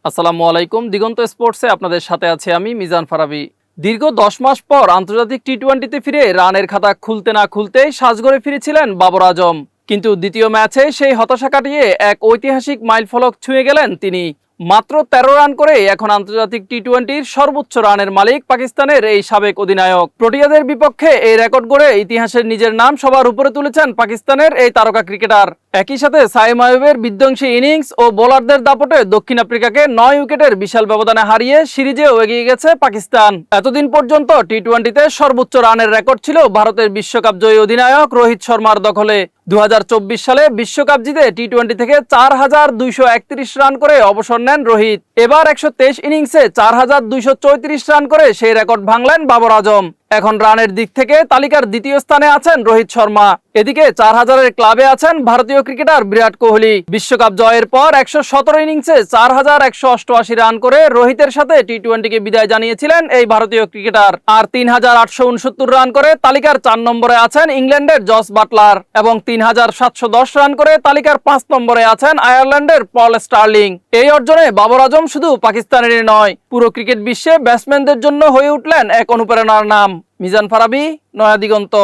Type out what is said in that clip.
আসসালামু আলাইকুম। দিগন্ত স্পোর্টসে আপনাদের সাথে আছি আমি মিজান ফারাবি। দীর্ঘ 10 মাস পর আন্তর্জাতিক টি-20তে ফিরে রানের খাতা খুলতে না খুলতেই সাজঘরে ফিরেছিলেন বাবর আজম। কিন্তু দ্বিতীয় ম্যাচে সেই হতাশা কাটিয়ে এক ঐতিহাসিক মাইলফলক ছুঁয়ে গেলেন তিনি। মাত্র 13 রান করে এখন আন্তর্জাতিক টি-20র সর্বোচ্চ রানের মালিক পাকিস্তানের এই সাবেক অধিনায়ক। প্রোটিয়াদের বিপক্ষে এই রেকর্ড গড়ে ইতিহাসের নিজের নাম সবার উপরে তুলেছেন পাকিস্তানের এই তারকা ক্রিকেটার। একই সাথে সাইম আইয়ুবের বিধ্বংসী ইনিংস ও বোলারদের দাপটে দক্ষিণ আফ্রিকাকে 9 উইকেটের বিশাল ব্যবধানে হারিয়ে সিরিজেও এগিয়ে গেছে পাকিস্তান। এতদিন পর্যন্ত টি-20তে সর্বোচ্চ রানের রেকর্ড ছিল ভারতের বিশ্বকাপ জয়ী অধিনায়ক রোহিত শর্মার দখলে। 2024 সালে বিশ্বকাপ জিতে টি-20 থেকে 4231 রান করে অবসর নেন রোহিত। এবার 123 ইনিংসে 4234 রান করে সেই রেকর্ড ভাঙলেন বাবর আজম। এখন রানের দিক থেকে তালিকার দ্বিতীয় স্থানে আছেন রোহিত শর্মা। এদিকে 4000-এর ক্লাবে আছেন ভারতীয় ক্রিকেটার বিরাট কোহলি। বিশ্বকাপ জয়ের পর 117 ইনিংসে 4188 রান করে রোহিতের সাথে টি-20কে বিদায় জানিয়েছিলেন এই ভারতীয় ক্রিকেটার। আর 3869 রান করে তালিকার 4 নম্বরে আছেন ইংল্যান্ডের জস বাটলার এবং 3710 রান করে তালিকার 5 নম্বরে আছেন আয়ারল্যান্ডের পল স্টার্লিং। এই অর্জনে বাবর আজম শুধু পাকিস্তানেরই নয়, পুরো ক্রিকেট বিশ্বে ব্যাটসম্যানদের জন্য হয়ে উঠলেন এক অনুপ্রেরণার নাম। মিজান ফারাবি, নয়া দিগন্ত।